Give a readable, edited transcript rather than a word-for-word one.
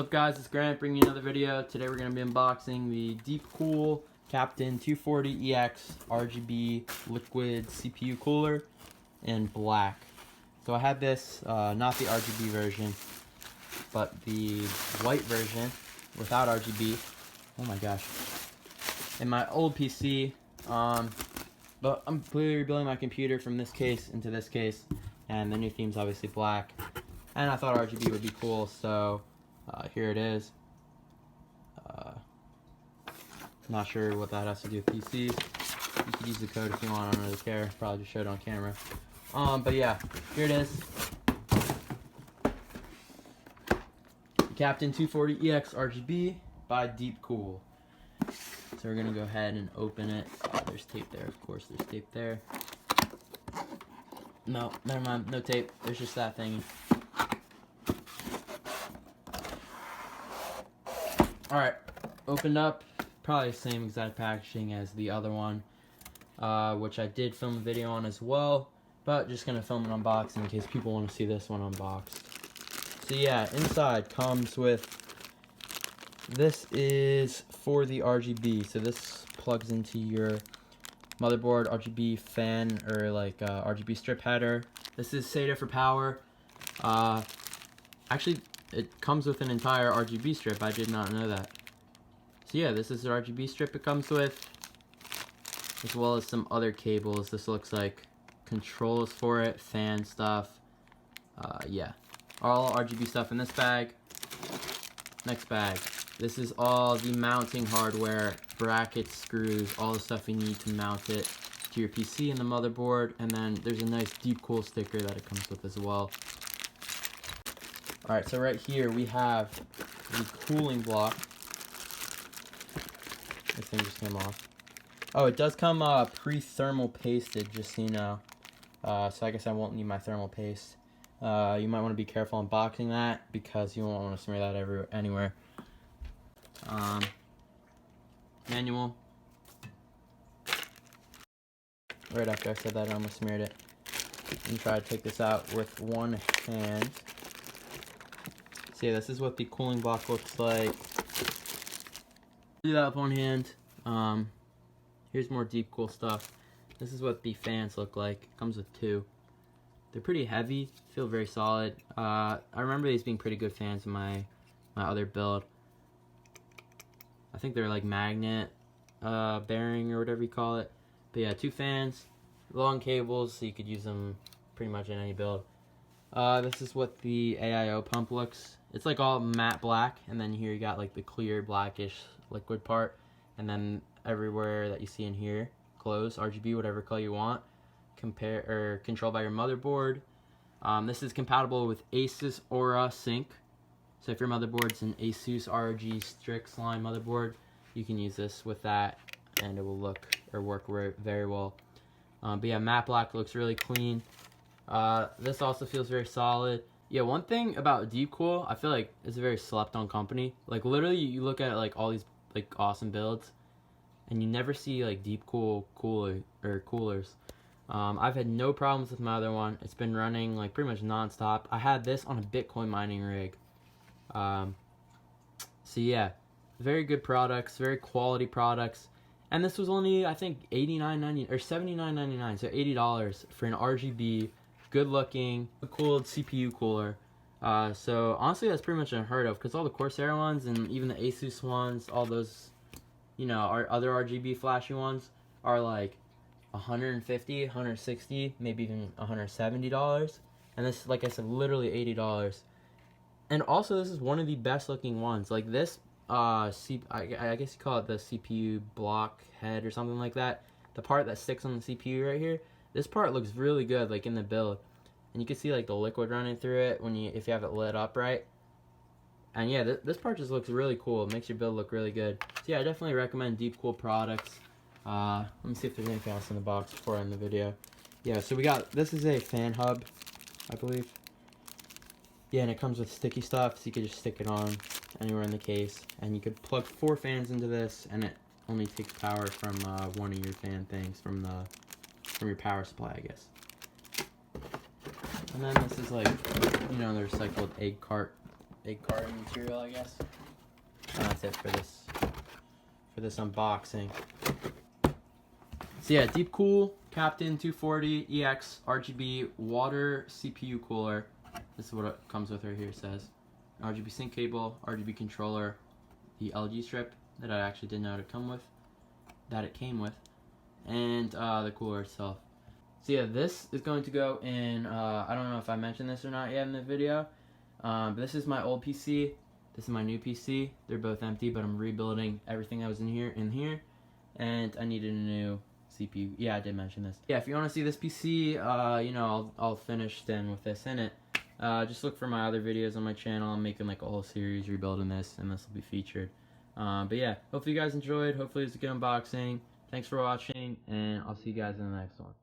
What's up guys, it's Grant bringing you another video. Today we're going to be unboxing the Deepcool Captain 240EX RGB liquid CPU cooler in black. So I had this, not the RGB version, but the white version without RGB. Oh my gosh. In my old PC, but I'm completely rebuilding my computer from this case into this case, and the new theme's obviously black. And I thought RGB would be cool, so here it is. Not sure what that has to do with PCs. You could use the code if you want, I don't really care. Probably just showed it on camera. But yeah, here it is. Captain 240EX RGB by Deepcool. So we're gonna go ahead and open it. Oh, there's tape there, of course, there's tape there. No, never mind, no tape. There's just that thingy. Alright, opened up, probably the same exact packaging as the other one, which I did film a video on as well, but just going to film an unboxing in case people want to see this one unboxed. So yeah, inside comes with, this is for the RGB, so this plugs into your motherboard RGB fan, or like RGB strip header. This is SATA for power. Actually, it comes with an entire RGB strip. I did not know that. So yeah, this is the RGB strip it comes with, as well as some other cables. This looks like controls for it, fan stuff. Yeah, all RGB stuff in this bag. Next bag. This is all the mounting hardware, brackets, screws, all the stuff you need to mount it to your PC and the motherboard. And then there's a nice Deepcool sticker that it comes with as well. Alright, so right here we have the cooling block. This thing just came off. Oh, it does come pre-thermal pasted, just so you know. So I guess I won't need my thermal paste. You might want to be careful unboxing that, because you won't want to smear that anywhere. Manual. Right after I said that, I almost smeared it. And try to take this out with one hand. So yeah, this is what the cooling block looks like. Do that with one hand. Here's more Deepcool stuff. This is what the fans look like. It comes with two. They're pretty heavy, feel very solid. I remember these being pretty good fans in my other build. I think they're like magnet bearing or whatever you call it. But yeah, two fans, long cables, so you could use them pretty much in any build. This is what the AIO pump looks. It's like all matte black, and then here you got like the clear blackish liquid part, and then everywhere that you see in here, closed, RGB, whatever color you want, controlled by your motherboard. This is compatible with Asus Aura Sync. So if your motherboard's an Asus ROG Strix line motherboard, you can use this with that, and it will work very well. But yeah, matte black looks really clean. This also feels very solid. Yeah, one thing about Deepcool, I feel like it's a very slept on company. Like literally, you look at like all these like awesome builds, and you never see like Deepcool coolers. I've had no problems with my other one. It's been running like pretty much non-stop. I had this on a Bitcoin mining rig. So yeah, very good products, very quality products. And this was only, I think, $89.99 or $79.99, so $80 for an RGB, good-looking, cooled CPU cooler. So honestly, that's pretty much unheard of, because all the Corsair ones and even the Asus ones, all those, you know, our other RGB flashy ones are like $150, $160, maybe even $170. And this, like I said, literally $80. And also, this is one of the best-looking ones. Like this. I guess you call it the CPU block head or something like that. The part that sticks on the CPU right here. This part looks really good, like in the build, and you can see like the liquid running through it if you have it lit up right. And yeah, this part just looks really cool. It makes your build look really good. So yeah, I definitely recommend Deepcool products. Let me see if there's anything else in the box before I end the video. Yeah, so this is a fan hub, I believe. Yeah, and it comes with sticky stuff, so you can just stick it on anywhere in the case, and you could plug 4 fans into this, and it only takes power from one of your fan things from your power supply, I guess. And then this is like, you know, the recycled egg cart a carbon material, I guess. And that's it for this unboxing. So yeah, Deepcool Captain 240EX RGB water CPU cooler. This is what it comes with right here. It says RGB sync cable, RGB controller, the LG strip that I actually didn't know it came with, and the cooler itself. So yeah, this is going to go in, I don't know if I mentioned this or not yet in the video, but this is my old PC, this is my new PC. They're both empty, but I'm rebuilding everything that was in here, and I needed a new CPU. Yeah, I did mention this. Yeah, if you want to see this PC, you know, I'll finish then with this in it. Just look for my other videos on my channel. I'm making like a whole series rebuilding this, and this will be featured. But yeah, hopefully you guys enjoyed. Hopefully it's a good unboxing. Thanks for watching, and I'll see you guys in the next one.